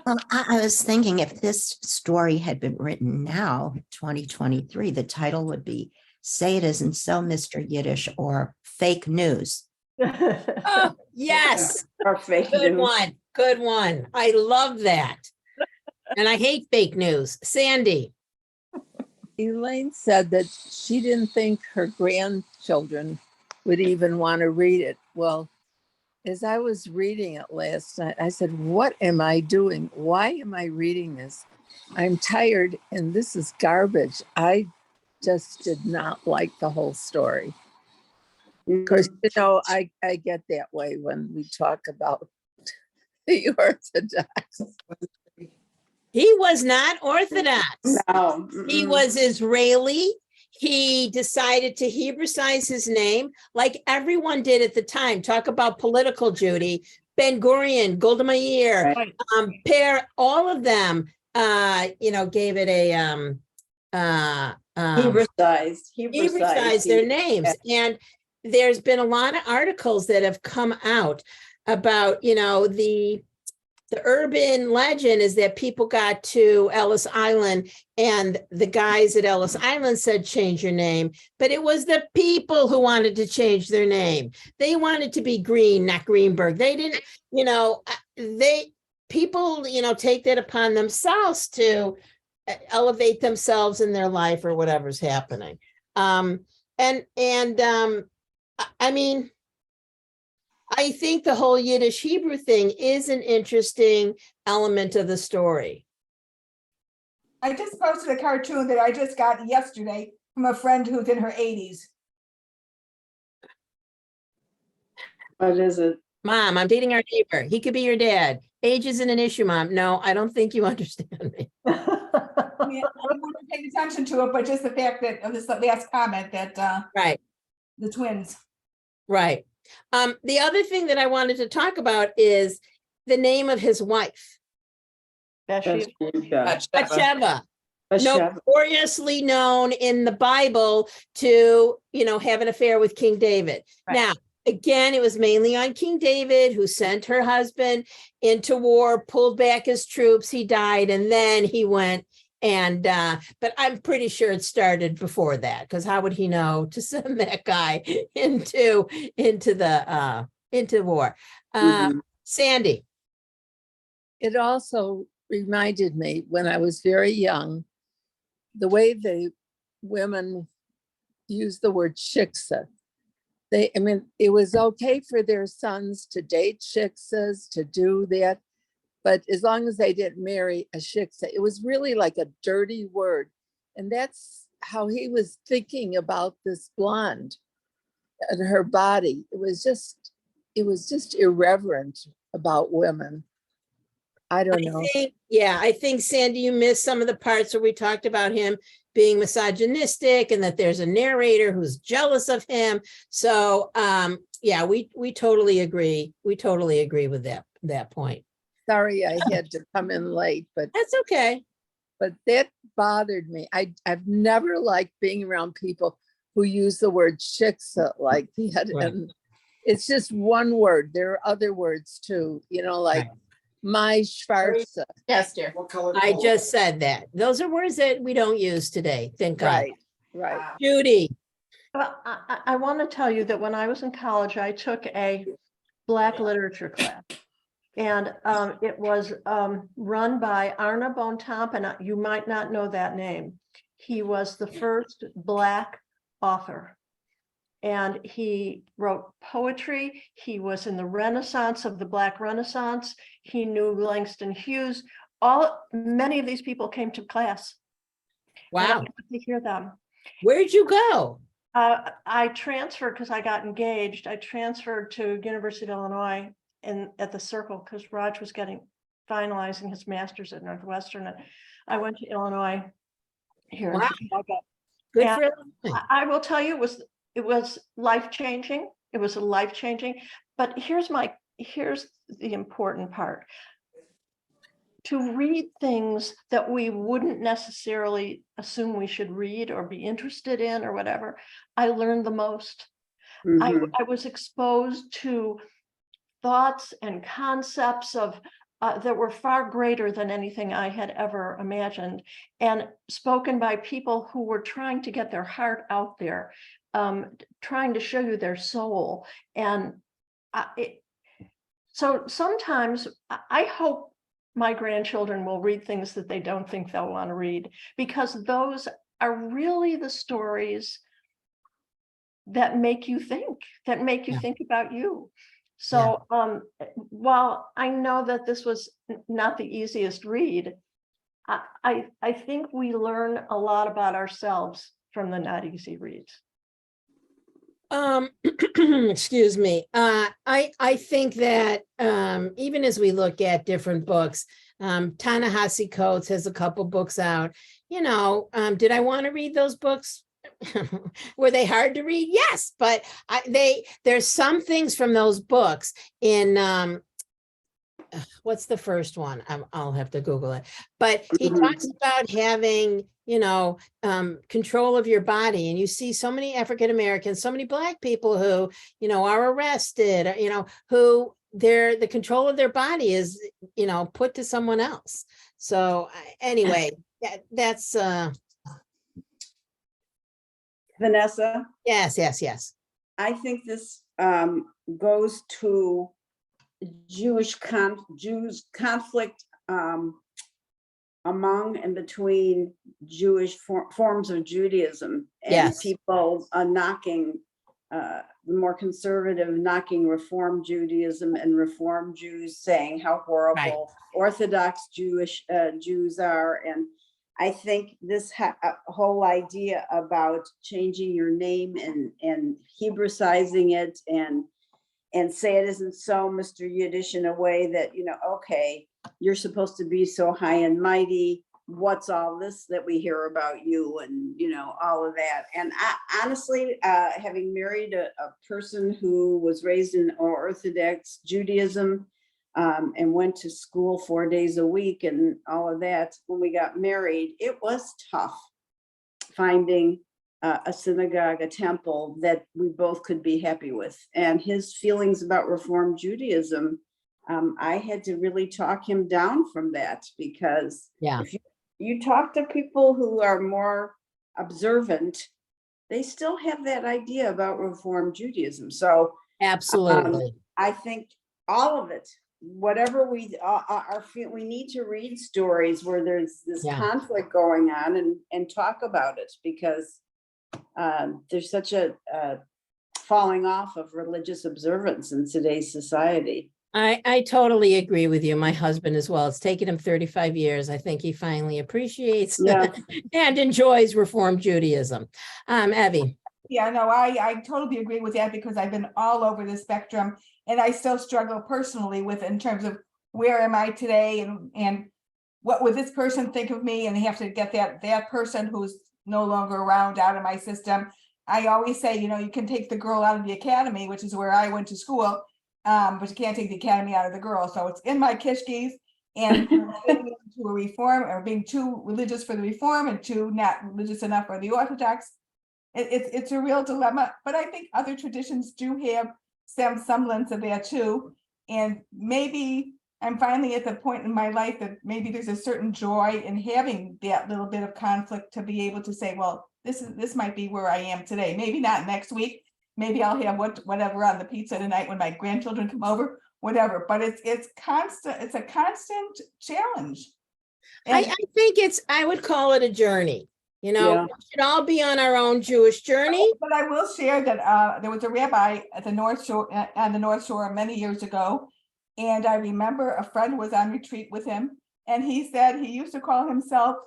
Well, I was thinking if this story had been written now, 2023, the title would be Say It Isn't So, Mr. Yiddish, or Fake News. Oh, yes. Or fake Good news. one. Good one. I love that. And I hate fake news. Sandy. Elaine said that she didn't think her grandchildren would even want to read it. Well, as I was reading it last night, I said, what am I doing? Why am I reading this? I'm tired and this is garbage. I just did not like the whole story. Because, you know, I get that way when we talk about the Orthodox. He was not Orthodox. No. He was Israeli. He decided to Hebraize his name like everyone did at the time. Talk about political, Judy. Ben Gurion, Golda Meir, Right. all of them, gave it a Hebraized their names. And there's been a lot of articles that have come out about, the the urban legend is that people got to Ellis Island and the guys at Ellis Island said, change your name. But it was the people who wanted to change their name. They wanted to be Green, not Greenberg. They didn't, people, take that upon themselves to elevate themselves in their life or whatever's happening. I mean, I think the whole Yiddish Hebrew thing is an interesting element of the story. I just posted a cartoon that I just got yesterday from a friend who's in her 80s. What is it? Mom, I'm dating our neighbor. He could be your dad. Age isn't an issue, Mom. No, I don't think you understand me. I mean, I wasn't paying attention to it, but just the fact that of this last comment that Right, the twins. right. The other thing that I wanted to talk about is the name of his wife, Bathsheba. Bathsheba, notoriously known in the Bible to, have an affair with King David. Right. Now, again, it was mainly on King David, who sent her husband into war, pulled back his troops, he died, and then he went and, but I'm pretty sure it started before that, because how would he know to send that guy into war? Sandy. It also reminded me when I was very young, the way the women use the word shiksa. It was okay for their sons to date shiksas, to do that, but as long as they didn't marry a shiksa, it was really like a dirty word. And that's how he was thinking about this blonde and her body. It was just irreverent about women. I don't know. I think, Sandy, you missed some of the parts where we talked about him being misogynistic and that there's a narrator who's jealous of him. So, we totally agree. We totally agree with that point. Sorry, I had to come in late, but That's okay. but that bothered me. I've never liked being around people who use the word shiksa like that. Right. And it's just one word. There are other words too, like my schwarze. Yes, dear. I just said that. Those are words that we don't use today. Thank God. Right. Judy. Well, I want to tell you that when I was in college, I took a Black literature class. And it was run by Arna Bontemp, and you might not know that name. He was the first Black author. And he wrote poetry. He was in the Renaissance of the Black Renaissance. He knew Langston Hughes. Many of these people came to class. And I Wow. got to hear them. Where'd you go? I transferred because I got engaged. I transferred to University of Illinois at the Circle because Raj was finalizing his master's at Northwestern. And I went to Illinois here in Chicago. Good And for everything. I will tell you, it was life-changing. It was life-changing. But here's the important part. To read things that we wouldn't necessarily assume we should read or be interested in or whatever, I learned the most. I was exposed to thoughts and concepts that were far greater than anything I had ever imagined, and spoken by people who were trying to get their heart out there, trying to show you their soul. And so sometimes I hope my grandchildren will read things that they don't think they'll want to read, because those are really the stories that make you think about you. So while I know that this was not the easiest read, I think we learn a lot about ourselves from the not easy reads. Excuse me. I think that even as we look at different books, Ta-Nehisi Coates has a couple books out. Did I want to read those books? Were they hard to read? Yes, but there's some things from those books in what's the first one? I'll have to Google it. But he talks about having, control of your body. And you see so many African Americans, so many Black people who, are arrested, who the control of their body is, put to someone else. So anyway, that's Vanessa, yes. I think this goes to Jews conflict among and between Jewish forms of Judaism, and Yes. people knocking the more conservative, knocking Reform Judaism, and Reform Jews saying how horrible Orthodox Jews are. And I think this whole idea about changing your name and Hebraicizing it and say it isn't so, Mr. Yiddish, in a way that, okay, you're supposed to be so high and mighty. What's all this that we hear about you, and all of that. And honestly, having married a person who was raised in Orthodox Judaism and went to school 4 days a week and all of that, when we got married, it was tough finding a synagogue, a temple that we both could be happy with. And his feelings about Reform Judaism, I had to really talk him down from that, because if you talk to people who are more observant, they still have that idea about Reform Judaism. So Absolutely. I think all of it, whatever we we need to read stories where there's this conflict going on and talk about it, because there's such a falling off of religious observance in today's society. I totally agree with you. My husband as well. It's taken him 35 years. I think he finally appreciates and enjoys Reform Judaism. Evie. Yeah, no, I totally agree with that, because I've been all over the spectrum, and I still struggle personally with, in terms of where am I today, and what would this person think of me, and they have to get that person who's no longer around out of my system. I always say, you can take the girl out of the academy, which is where I went to school, but you can't take the academy out of the girl. So it's in my kishkis, and to a reform, or being too religious for the Reform and too not religious enough for the Orthodox. It's a real dilemma, but I think other traditions do have some semblance of that too. And maybe I'm finally at the point in my life that maybe there's a certain joy in having that little bit of conflict, to be able to say, well, this might be where I am today. Maybe not next week. Maybe I'll have whatever on the pizza tonight when my grandchildren come over, whatever. But it's constant. It's a constant challenge. I think I would call it a journey. We should all be on our own Jewish journey. But I will share that there was a rabbi at the North Shore, on the North Shore, many years ago. And I remember a friend was on retreat with him, and he said he used to call himself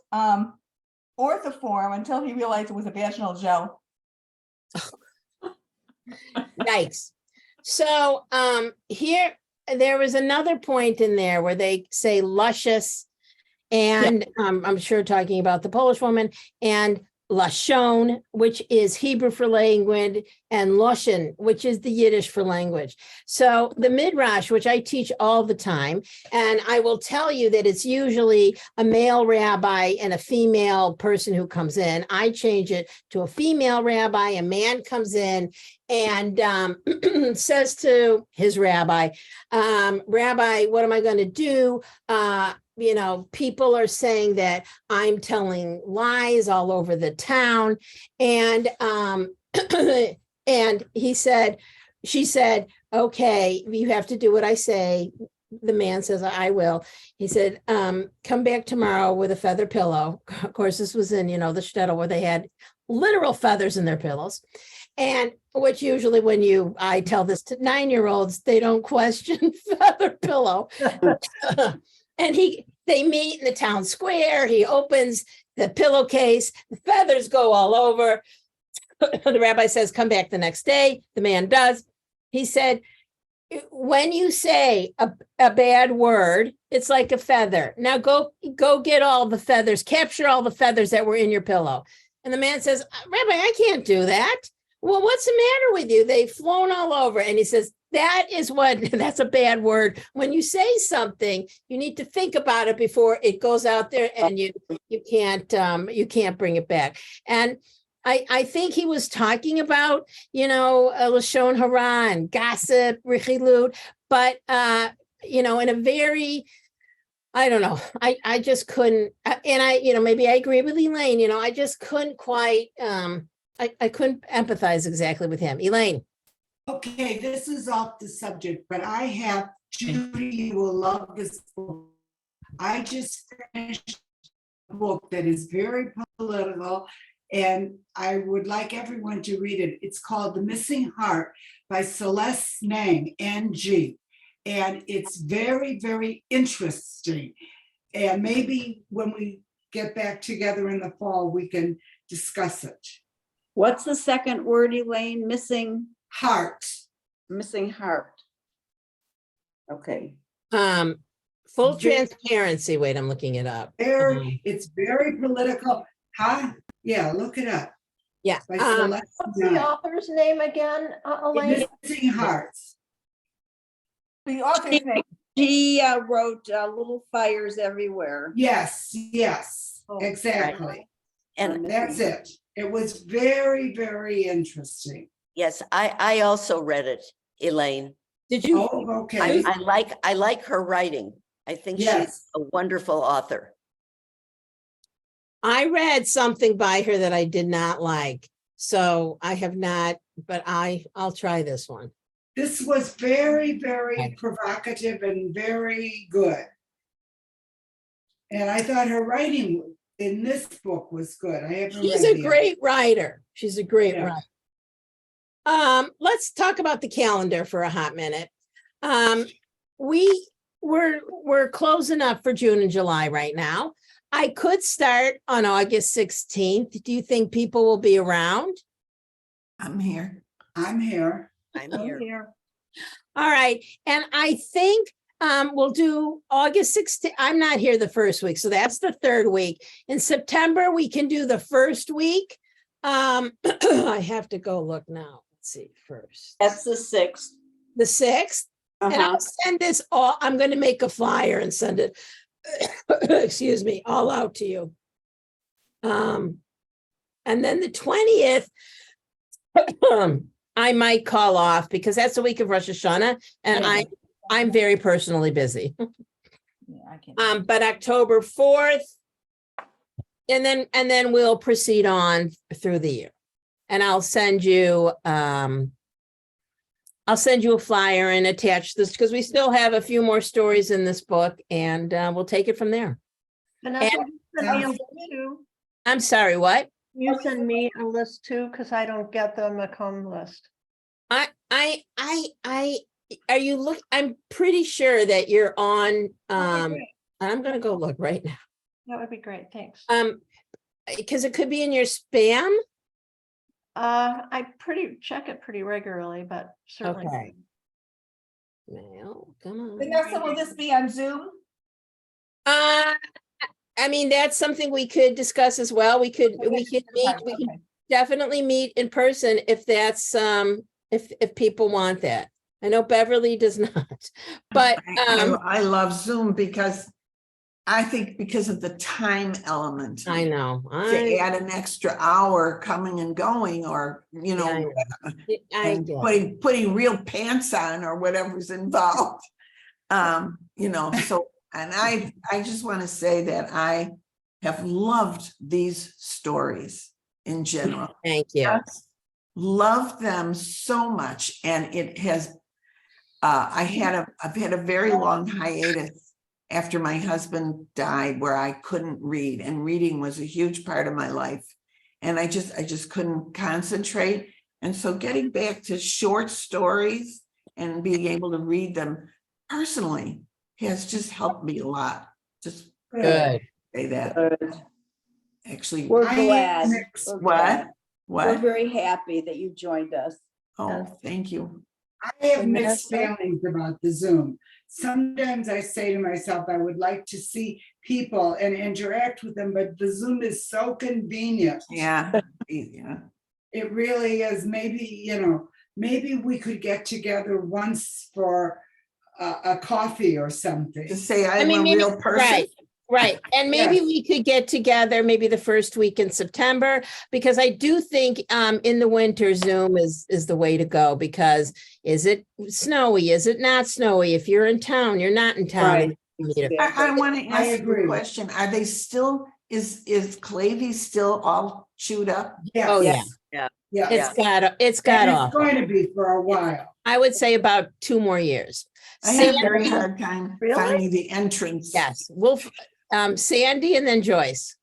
orthoform until he realized it was a vaginal gel. Yikes. So here, there was another point in there where they say luscious, and I'm sure talking about the Polish woman, and lashon, which is Hebrew for language, and loshen, which is the Yiddish for language. So the midrash, which I teach all the time, and I will tell you that it's usually a male rabbi and a female person who comes in. I change it to a female rabbi. A man comes in and says to his rabbi, Rabbi, what am I going to do? People are saying that I'm telling lies all over the town. And and she said, okay, you have to do what I say. The man says, I will. He said, come back tomorrow with a feather pillow. Of course, this was in, the shtetl where they had literal feathers in their pillows. And which usually when I tell this to 9-year-olds, they don't question feather pillow. And they meet in the town square. He opens the pillowcase. The feathers go all over. The rabbi says, come back the next day. The man does. He said, when you say a bad word, it's like a feather. Now go get all the feathers, capture all the feathers that were in your pillow. And the man says, Rabbi, I can't do that. Well, what's the matter with you? They've flown all over. And he says, that's a bad word. When you say something, you need to think about it before it goes out there, and you can't bring it back. And I think he was talking about, Lashon Hara and gossip, Richilut, but in a very, I don't know, I just couldn't, and maybe I agree with Elaine, I just couldn't quite, I couldn't empathize exactly with him. Elaine. Okay, this is off the subject, but I have, Judy, you will love this book. I just finished a book that is very political, and I would like everyone to read it. It's called The Missing Heart by Celeste Nang, NG. And it's very, very interesting. And maybe when we get back together in the fall, we can discuss it. What's the second word, Elaine? Missing Heart. heart. Okay. Full transparency. Wait, I'm looking it up. It's very political. Huh? Yeah, look it up. Yeah. By Celeste What's the Nang. author's name again, Elaine? Missing Hearts. The author's name. She wrote Little Fires Everywhere. Yes, Oh, exactly. And That's it. It was very, very interesting. yes, I also read it, Elaine. Did you? Oh, okay. I like her writing. I think she's Yes. a wonderful author. I read something by her that I did not like. So I have not, but I'll try this one. This was very, very Okay. provocative and very good. And I thought her writing in this book was good. I haven't She's read a the great writer. She's a great Yeah. writer. Let's talk about the calendar for a hot minute. We're closing up for June and July right now. I could start on August 16th. Do you think people will be around? I'm here. I'm here. I'm I'm here. here. All right. And I think we'll do August 16th. I'm not here the first week, so that's the third week. In September, we can do the first week. I have to go look now. Let's see first. That's the 6th. The 6th. And I'll send this all, I'm going to make a flyer and send it, excuse me, all out to you. And then the 20th, I might call off because that's the week of Rosh Hashanah, and I'm very personally busy. Yeah, I can't. But October 4th, and then we'll proceed on through the year. And I'll send you a flyer and attach this because we still have a few more stories in this book, and we'll take it from there. Vanessa, you send me a sounds- list too. I'm sorry, what? You send me a list too, because I don't get the Macomb list. Are you look? I'm pretty sure that you're on. Okay, great. I'm gonna go look right now. That would be great, thanks. Because it could be in your spam. I check it pretty regularly, but certainly. Okay. Mail, come on. Vanessa, will this be on Zoom? I mean, that's something we could discuss as well. We could meet, we could definitely meet in person if that's, if people want that. I know Beverly does not, but, I love Zoom because I think because of the time element. I know. To add an extra hour coming and going, or, and putting real pants on or whatever's involved. So, and I just want to say that I have loved these stories in general. Thank you. Just loved them so much. And it has, I've had a very long hiatus after my husband died where I couldn't read, and reading was a huge part of my life. And I just couldn't concentrate. And so getting back to short stories and being able to read them personally has just helped me a lot. Just Good. say that. Good. Actually, We're I glad. mix- We're what? glad. We're What? very happy that you joined us. Oh, thank you. I have mixed Vanessa? feelings about the Zoom. Sometimes I say to myself, I would like to see people and interact with them, but the Zoom is so convenient. Yeah. Yeah. It really is. Maybe we could get together once for a coffee or something. To say I I'm mean, a maybe, real person. right. Right. And maybe Yes. we could get together maybe the first week in September, because I do think in the winter Zoom is the way to go, because is it snowy? Is it not snowy? If you're in town, you're not in town. Right. You need it. I want to I ask you a agree. question. Are they still, is Clavey still all chewed up? Oh, yeah. Yes. Yeah. Yeah. It's got And it's off. going to be for a while. I would say about 2 more years. I had a very Sandy- hard time Really? finding the entrance. Yes, Sandy and then Joyce.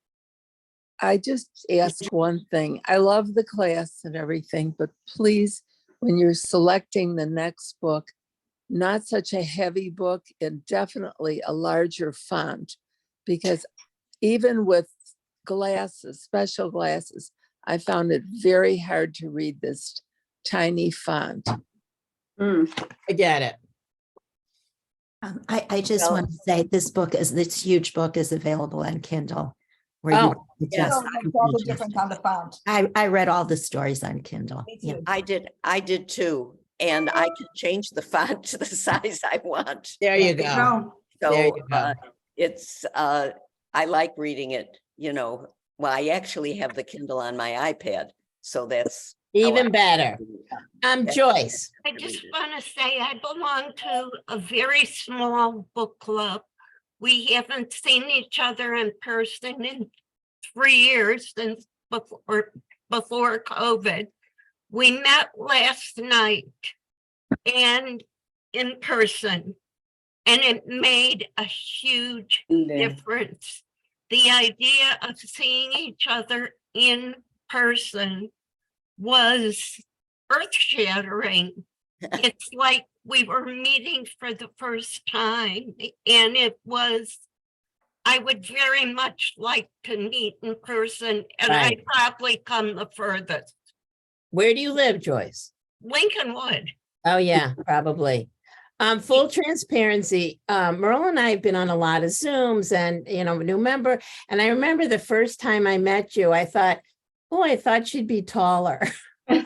I just ask one thing. I love the class and everything, but please, when you're selecting the next book, not such a heavy book and definitely a larger font, because even with glasses, special glasses, I found it very hard to read this tiny font. Mm. I get it. I just Well- want to say this huge book is available on Kindle. Where Oh, you yes. just, So makes all the difference on the font. I read all the stories on Kindle. Me Yeah. too. I did too. And I can change the font to the size I want. There you There you go. go. There So you go. it's, I like reading it, well, I actually have the Kindle on my iPad. So that's. how Even I- better. Joyce. I just want to say I belong to a very small book club. We haven't seen each other in person in 3 years since before COVID. We met last night and in person, and it made a huge difference. The idea of seeing each other in person was earth-shattering. It's like we were meeting for the first time, and I would very much like to meet in person, and Right. I'd probably come the furthest. Where do you live, Joyce? Lincolnwood. Oh, yeah, probably. Full transparency, Merle and I have been on a lot of Zooms and, new member. And I remember the first time I met you, I thought she'd be taller. It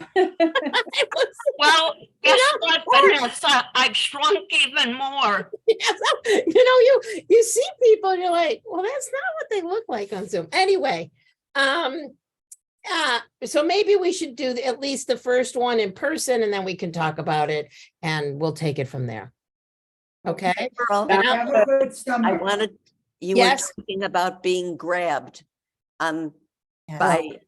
was- Well, guess what, Vanessa? I've shrunk even more. you see people and you're like, well, that's not what they look like on Zoom. Anyway, so maybe we should do at least the first one in person, and then we can talk about it and we'll take it from there. Okay? Earl, And I'll- Have a good I summer. wanted, you Yes. were talking about being grabbed Yeah. by,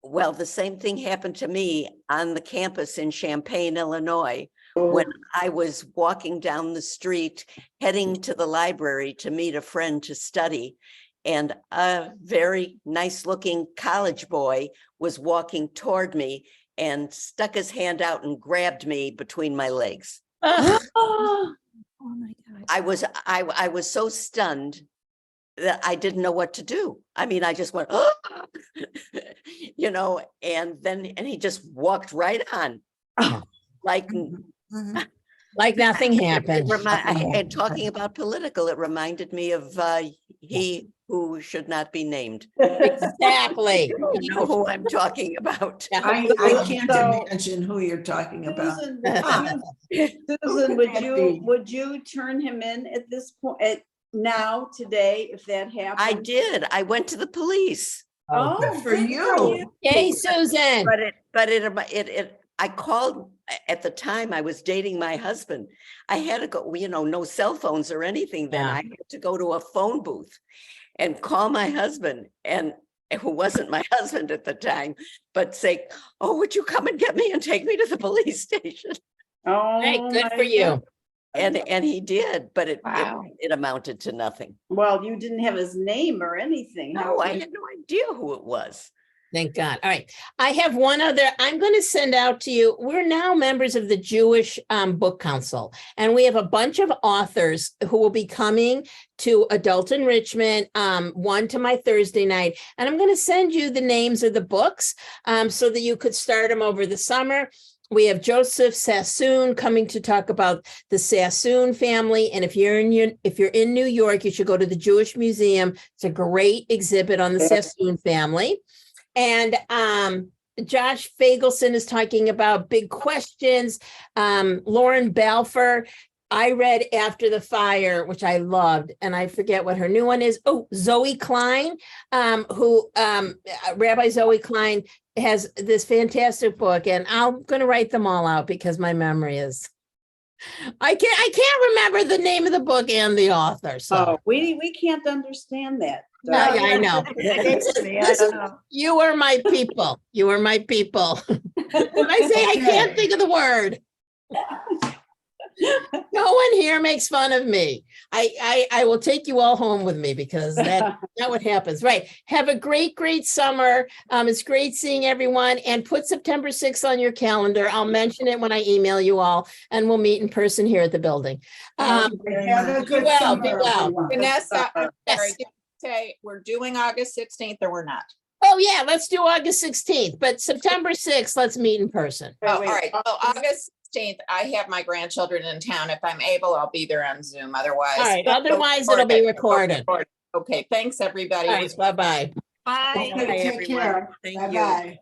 well, the same thing happened to me on the campus in Champaign, Illinois, when I was walking down the street, heading to the library to meet a friend to study. And a very nice looking college boy was walking toward me and stuck his hand out and grabbed me between my legs. Ugh. Oh my God. I was so stunned that I didn't know what to do. I mean, I just went, oh, and he just walked right on. Like, Like nothing happened. and talking about political, it reminded me of he who should not be named. Exactly. You know who I'm talking about. I can't So- imagine who you're talking about. Susan, would you turn him in at this point, now, today, if that happened? I did. I went to the police, Oh, Good for good you. Yay, Susan. but I called at the time I was dating my husband. I had to go, no cell phones or anything then. Yeah. I had to go to a phone booth and call my husband, and who wasn't my husband at the time, but say, oh, would you come and get me and take me to the police station? Oh, Hey, good my for you. God. And he did, but Wow. it amounted to nothing. Well, you didn't have his name or anything. No, I had no idea who it was. Thank God. All right. I have one other, I'm going to send out to you. We're now members of the Jewish Book Council, and we have a bunch of authors who will be coming to Adult Enrichment, one to my Thursday night. And I'm going to send you the names of the books so that you could start them over the summer. We have Joseph Sassoon coming to talk about the Sassoon family. And if you're in New York, you should go to the Jewish Museum. It's a great exhibit on the Sassoon family. And Josh Fagelson is talking about big questions. Lauren Balfour I read After the Fire, which I loved, and I forget what her new one is. Oh, Zoe Klein, Rabbi Zoe Klein has this fantastic book, and I'm going to write them all out because my memory is. I can't remember the name of the book and the author. So Oh, we can't understand that. No, yeah, I know. You are my people. You are my people. When I say I can't think of the word. No one here makes fun of me. I will take you all home with me because that what happens. Right. Have a great summer. It's great seeing everyone, and put September 6th on your calendar. I'll mention it when I email you all, and we'll meet in person here at the building. Have a good Be well, summer, be well. everyone. Vanessa, I'm Yes. sorry, did you say we're doing August 16th or we're not? Oh yeah, let's do August 16th, but September 6th, let's meet in person. Oh, all right. Well, August 16th, I have my grandchildren in town. If I'm able, I'll be there on Zoom. Otherwise. All right, otherwise it'll be recorded. Okay, thanks, everybody. All right, bye-bye. Bye. Okay, take care. Thank you. Bye-bye.